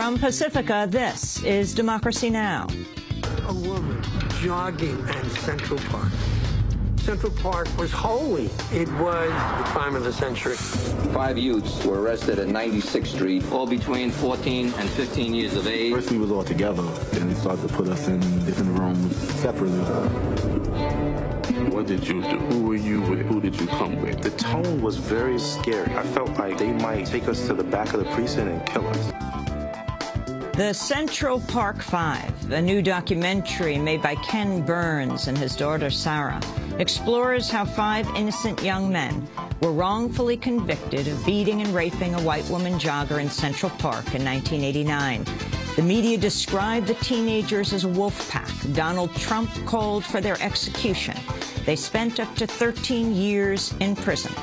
From Pacifica, this is Democracy Now! A woman jogging in Central Park. Central Park was holy. It was the crime of the century. 5 youths were arrested at 96th Street, all between 14 and 15 years of age. First we was all together, then they started to put us in different rooms separately. What did you do? Who were you with? Who did you come with? The tone was very scary. I felt like they might take us to the back of the precinct and kill us. The Central Park Five, a new documentary made by Ken Burns and his daughter Sarah, explores how 5 innocent young men were wrongfully convicted of beating and raping a white woman jogger in Central Park in 1989. The media described the teenagers as a wolf pack. Donald Trump called for their execution. They spent up to 13 years in prison.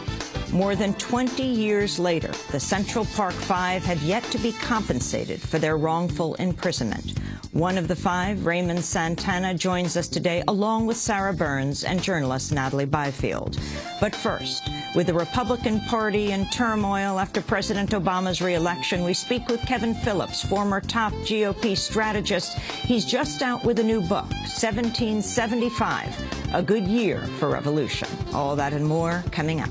More than 20 years later, the Central Park Five have yet to be compensated for their wrongful imprisonment. One of the 5, Raymond Santana, joins us today, along with Sarah Burns and journalist Natalie Byfield. But first, with the Republican Party in turmoil after President Obama's re-election, we speak with Kevin Phillips, former top GOP strategist. He's just out with a new book, 1775, A Good Year for Revolution. All that and more coming up.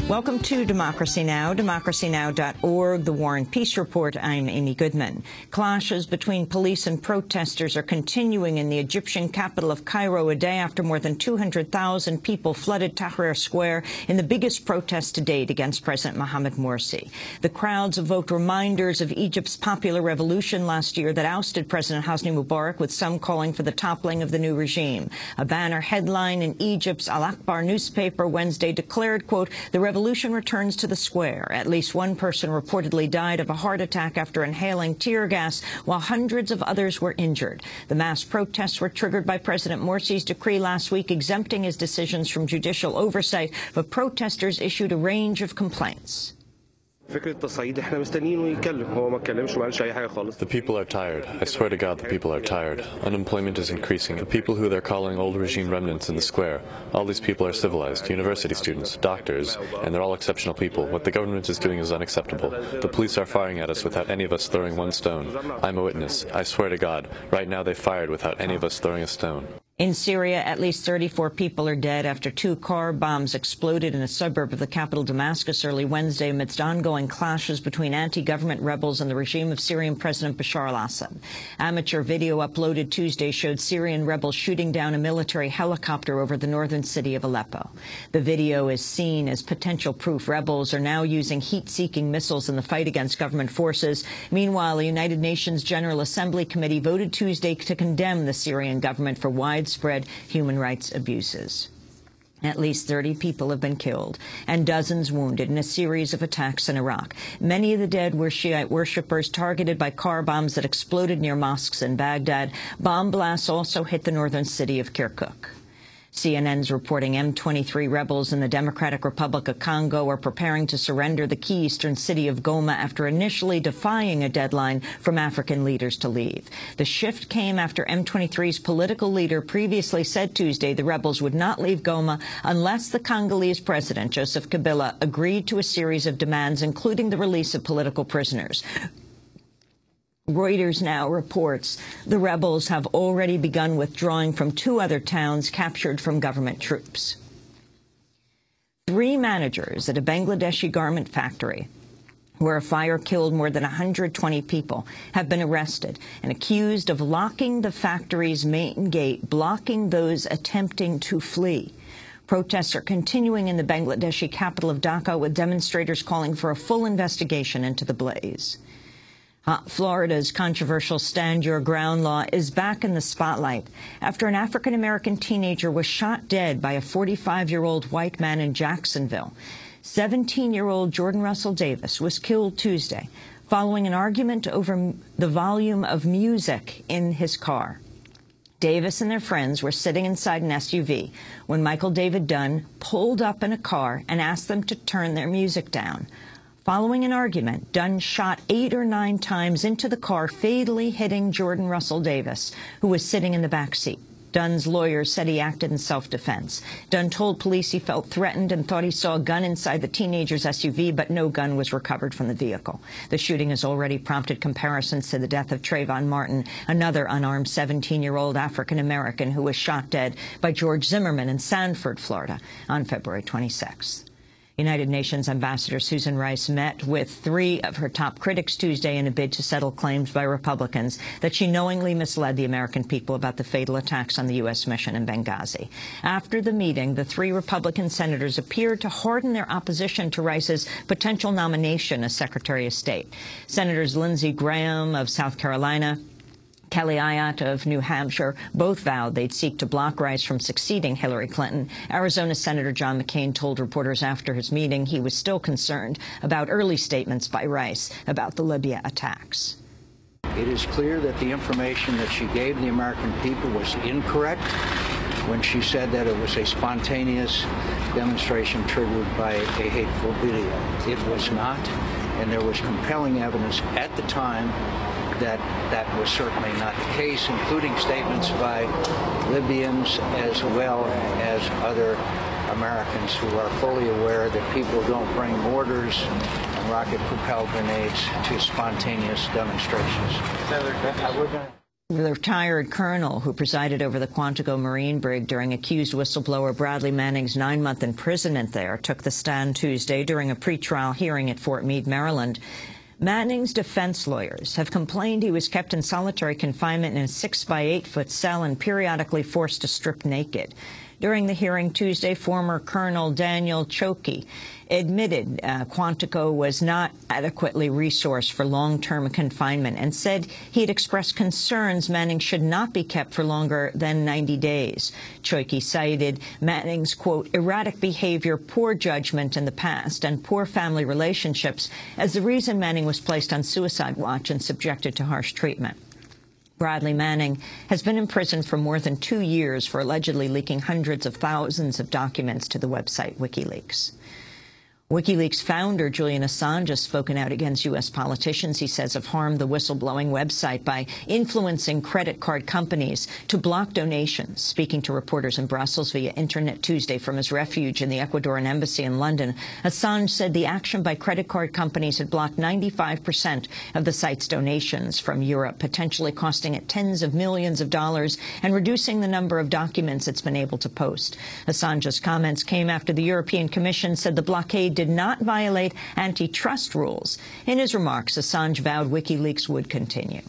Welcome to Democracy Now!, democracynow.org, the War and Peace Report. I'm Amy Goodman. Clashes between police and protesters are continuing in the Egyptian capital of Cairo a day after more than 200,000 people flooded Tahrir Square in the biggest protest to date against President Mohamed Morsi. The crowds evoked reminders of Egypt's popular revolution last year that ousted President Hosni Mubarak, with some calling for the toppling of the new regime. A banner headline in Egypt's Al Akhbar newspaper Wednesday declared, quote, "The revolution returns to the square." At least one person reportedly died of a heart attack after inhaling tear gas, while hundreds of others were injured. The mass protests were triggered by President Morsi's decree last week exempting his decisions from judicial oversight, but protesters issued a range of complaints. The people are tired. I swear to God, the people are tired. Unemployment is increasing. The people who they're calling old regime remnants in the square, all these people are civilized, university students, doctors, and they're all exceptional people. What the government is doing is unacceptable. The police are firing at us without any of us throwing one stone. I'm a witness. I swear to God, right now they fired without any of us throwing a stone. In Syria, at least 34 people are dead after 2 car bombs exploded in a suburb of the capital Damascus early Wednesday amidst ongoing clashes between anti-government rebels and the regime of Syrian President Bashar al-Assad. Amateur video uploaded Tuesday showed Syrian rebels shooting down a military helicopter over the northern city of Aleppo. The video is seen as potential proof rebels are now using heat-seeking missiles in the fight against government forces. Meanwhile, the United Nations General Assembly Committee voted Tuesday to condemn the Syrian government for widespread human rights abuses. At least 30 people have been killed and dozens wounded in a series of attacks in Iraq. Many of the dead were Shiite worshippers targeted by car bombs that exploded near mosques in Baghdad. Bomb blasts also hit the northern city of Kirkuk. CNN's reporting M23 rebels in the Democratic Republic of Congo are preparing to surrender the key eastern city of Goma after initially defying a deadline from African leaders to leave. The shift came after M23's political leader previously said Tuesday the rebels would not leave Goma unless the Congolese president, Joseph Kabila, agreed to a series of demands, including the release of political prisoners. Reuters now reports the rebels have already begun withdrawing from 2 other towns captured from government troops. 3 managers at a Bangladeshi garment factory where a fire killed more than 120 people have been arrested and accused of locking the factory's main gate, blocking those attempting to flee. Protests are continuing in the Bangladeshi capital of Dhaka, with demonstrators calling for a full investigation into the blaze. Florida's controversial Stand Your Ground law is back in the spotlight after an African-American teenager was shot dead by a 45-year-old white man in Jacksonville. 17-year-old Jordan Russell Davis was killed Tuesday following an argument over the volume of music in his car. Davis and their friends were sitting inside an SUV when Michael David Dunn pulled up in a car and asked them to turn their music down. Following an argument, Dunn shot 8 or 9 times into the car, fatally hitting Jordan Russell Davis, who was sitting in the back seat. Dunn's lawyers said he acted in self-defense. Dunn told police he felt threatened and thought he saw a gun inside the teenager's SUV, but no gun was recovered from the vehicle. The shooting has already prompted comparisons to the death of Trayvon Martin, another unarmed 17-year-old African-American who was shot dead by George Zimmerman in Sanford, Florida, on February 26th. United Nations Ambassador Susan Rice met with 3 of her top critics Tuesday in a bid to settle claims by Republicans that she knowingly misled the American people about the fatal attacks on the U.S. mission in Benghazi. After the meeting, the 3 Republican senators appeared to harden their opposition to Rice's potential nomination as Secretary of State. Senators Lindsey Graham of South Carolina, Kelly Ayotte of New Hampshire both vowed they'd seek to block Rice from succeeding Hillary Clinton. Arizona Senator John McCain told reporters after his meeting he was still concerned about early statements by Rice about the Libya attacks. It is clear that the information that she gave the American people was incorrect when she said that it was a spontaneous demonstration triggered by a hateful video. It was not, and there was compelling evidence at the time that that was certainly not the case, including statements by Libyans as well as other Americans who are fully aware that people don't bring mortars and rocket-propelled grenades to spontaneous demonstrations. The retired colonel who presided over the Quantico Marine brig during accused whistleblower Bradley Manning's 9-month imprisonment there took the stand Tuesday during a pretrial hearing at Fort Meade, Maryland. Manning's defense lawyers have complained he was kept in solitary confinement in a 6-by-8-foot cell and periodically forced to strip naked. During the hearing Tuesday, former Colonel Daniel Chokey admitted Quantico was not adequately resourced for long-term confinement and said he had expressed concerns Manning should not be kept for longer than 90 days. Chokey cited Manning's, quote, erratic behavior, poor judgment in the past, and poor family relationships as the reason Manning was placed on suicide watch and subjected to harsh treatment. Bradley Manning has been in prison for more than 2 years for allegedly leaking hundreds of thousands of documents to the website WikiLeaks. WikiLeaks founder Julian Assange has spoken out against U.S. politicians he says have harmed the whistleblowing website by influencing credit card companies to block donations. Speaking to reporters in Brussels via Internet Tuesday from his refuge in the Ecuadorian embassy in London, Assange said the action by credit card companies had blocked 95% of the site's donations from Europe, potentially costing it tens of millions of dollars and reducing the number of documents it's been able to post. Assange's comments came after the European Commission said the blockade did not violate antitrust rules. In his remarks, Assange vowed WikiLeaks would continue.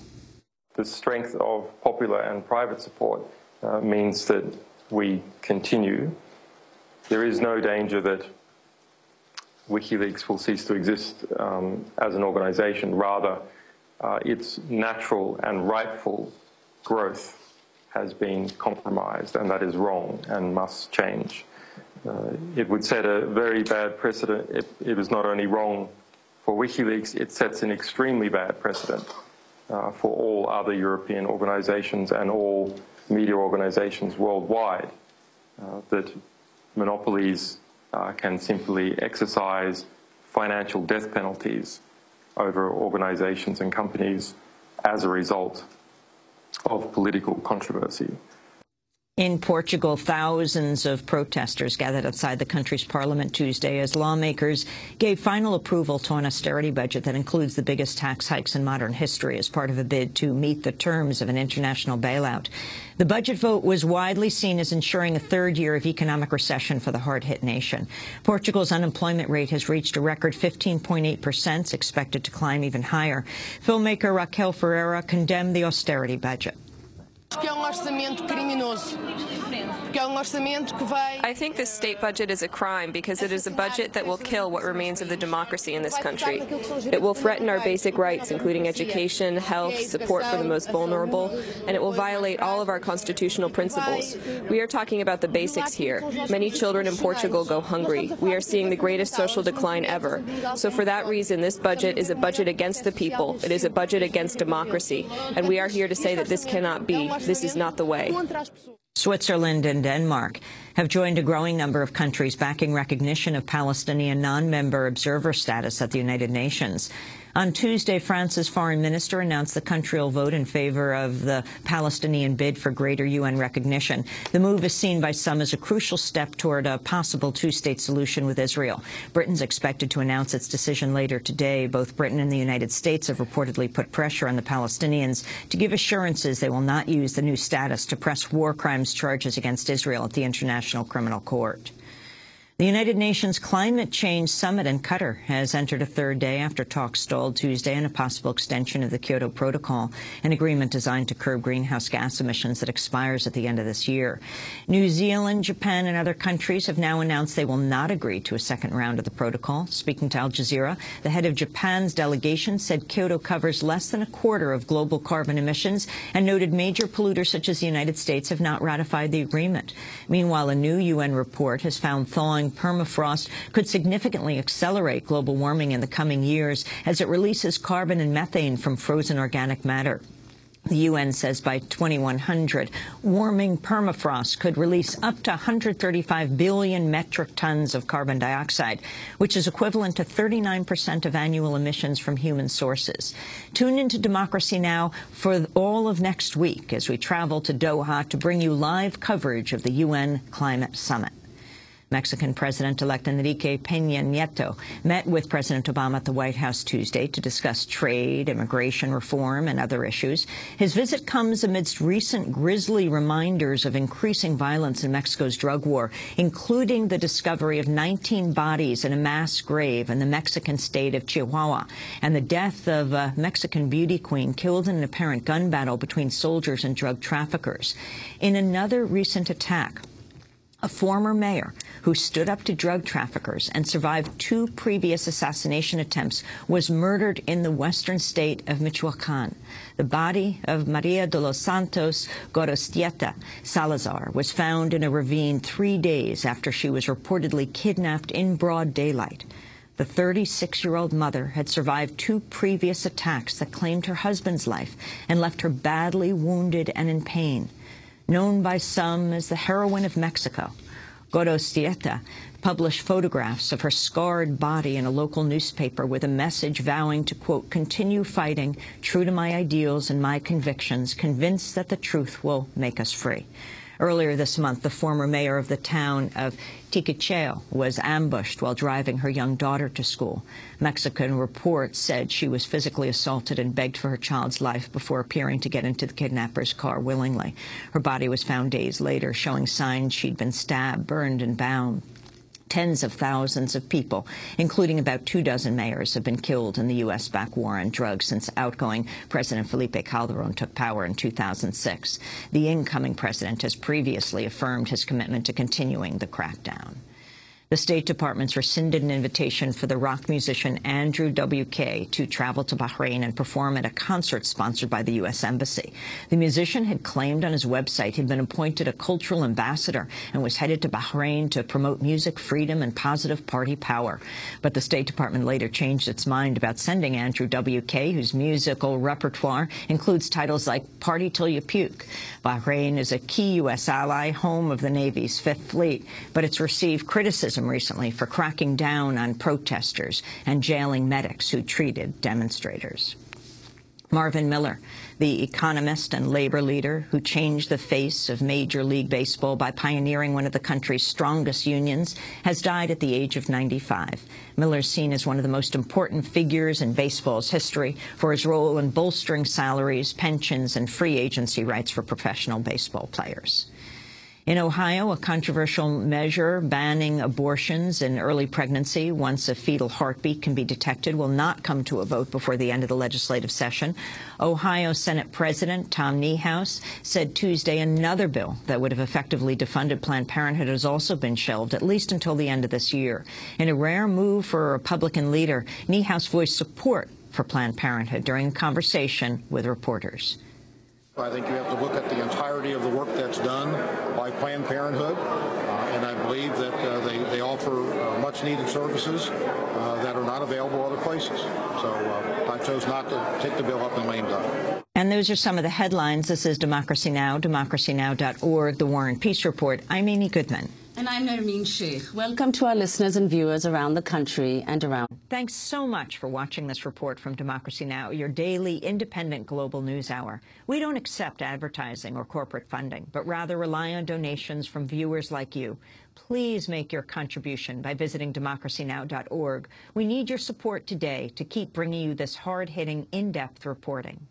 The strength of popular and private support means that we continue. There is no danger that WikiLeaks will cease to exist as an organization. Rather, its natural and rightful growth has been compromised, and that is wrong and must change. It would set a very bad precedent. It was not only wrong for WikiLeaks, it sets an extremely bad precedent for all other European organizations and all media organizations worldwide, that monopolies can simply exercise financial death penalties over organizations and companies as a result of political controversy. In Portugal, thousands of protesters gathered outside the country's parliament Tuesday as lawmakers gave final approval to an austerity budget that includes the biggest tax hikes in modern history as part of a bid to meet the terms of an international bailout. The budget vote was widely seen as ensuring a third year of economic recession for the hard-hit nation. Portugal's unemployment rate has reached a record 15.8%, expected to climb even higher. Filmmaker Raquel Ferreira condemned the austerity budget. I think this state budget is a crime because it is a budget that will kill what remains of the democracy in this country. It will threaten our basic rights, including education, health, support for the most vulnerable, and it will violate all of our constitutional principles. We are talking about the basics here. Many children in Portugal go hungry. We are seeing the greatest social decline ever. So for that reason, this budget is a budget against the people. It is a budget against democracy. And we are here to say that this cannot be. This is not the way. Switzerland and Denmark have joined a growing number of countries backing recognition of Palestinian non-member observer status at the United Nations. On Tuesday, France's foreign minister announced the country will vote in favor of the Palestinian bid for greater UN recognition. The move is seen by some as a crucial step toward a possible two-state solution with Israel. Britain's expected to announce its decision later today. Both Britain and the United States have reportedly put pressure on the Palestinians to give assurances they will not use the new status to press war crimes charges against Israel at the International Criminal Court. The United Nations Climate Change Summit in Qatar has entered a third day after talks stalled Tuesday on a possible extension of the Kyoto Protocol, an agreement designed to curb greenhouse gas emissions that expires at the end of this year. New Zealand, Japan, and other countries have now announced they will not agree to a second round of the protocol. Speaking to Al Jazeera, the head of Japan's delegation said Kyoto covers less than a quarter of global carbon emissions and noted major polluters such as the United States have not ratified the agreement. Meanwhile, a new UN report has found thawing permafrost could significantly accelerate global warming in the coming years as it releases carbon and methane from frozen organic matter. The UN says by 2100, warming permafrost could release up to 135 billion metric tons of carbon dioxide, which is equivalent to 39% of annual emissions from human sources. Tune into Democracy Now! For all of next week as we travel to Doha to bring you live coverage of the UN Climate Summit. Mexican President-elect Enrique Peña Nieto met with President Obama at the White House Tuesday to discuss trade, immigration reform, and other issues. His visit comes amidst recent grisly reminders of increasing violence in Mexico's drug war, including the discovery of 19 bodies in a mass grave in the Mexican state of Chihuahua, and the death of a Mexican beauty queen killed in an apparent gun battle between soldiers and drug traffickers. In another recent attack, a former mayor who stood up to drug traffickers and survived 2 previous assassination attempts was murdered in the western state of Michoacán. The body of Maria de los Santos Gorostieta Salazar was found in a ravine 3 days after she was reportedly kidnapped in broad daylight. The 36-year-old mother had survived 2 previous attacks that claimed her husband's life and left her badly wounded and in pain. Known by some as the heroine of Mexico, Gorostieta published photographs of her scarred body in a local newspaper with a message vowing to, quote, continue fighting, true to my ideals and my convictions, convinced that the truth will make us free. Earlier this month, the former mayor of the town of Tiquicheo was ambushed while driving her young daughter to school. Mexican reports said she was physically assaulted and begged for her child's life before appearing to get into the kidnapper's car willingly. Her body was found days later, showing signs she'd been stabbed, burned, and bound. Tens of thousands of people, including about 24 mayors, have been killed in the U.S.-backed war on drugs since outgoing President Felipe Calderón took power in 2006. The incoming president has previously affirmed his commitment to continuing the crackdown. The State Department's rescinded an invitation for the rock musician Andrew W.K. to travel to Bahrain and perform at a concert sponsored by the U.S. Embassy. The musician had claimed on his website he'd been appointed a cultural ambassador and was headed to Bahrain to promote music, freedom, and positive party power. But the State Department later changed its mind about sending Andrew W.K., whose musical repertoire includes titles like Party Till You Puke. Bahrain is a key U.S. ally, home of the Navy's Fifth Fleet, but it's received criticism recently for cracking down on protesters and jailing medics who treated demonstrators. Marvin Miller, the economist and labor leader who changed the face of Major League Baseball by pioneering one of the country's strongest unions, has died at the age of 95. Miller is seen as one of the most important figures in baseball's history for his role in bolstering salaries, pensions, and free agency rights for professional baseball players. In Ohio, a controversial measure banning abortions in early pregnancy once a fetal heartbeat can be detected will not come to a vote before the end of the legislative session. Ohio Senate President Tom Niehaus said Tuesday another bill that would have effectively defunded Planned Parenthood has also been shelved, at least until the end of this year. In a rare move for a Republican leader, Niehaus voiced support for Planned Parenthood during a conversation with reporters. I think you have to look at the entirety of the work that's done by Planned Parenthood, and I believe that they offer much-needed services that are not available other places. So I chose not to take the bill up in lame duck. And those are some of the headlines. This is Democracy Now!, democracynow.org, The War and Peace Report. I'm Amy Goodman. And I'm Nermeen Sheikh. Welcome to our listeners and viewers around the country and around. Thanks so much for watching this report from Democracy Now!, your daily independent global news hour. We don't accept advertising or corporate funding, but rather rely on donations from viewers like you. Please make your contribution by visiting democracynow.org. We need your support today to keep bringing you this hard-hitting, in-depth reporting.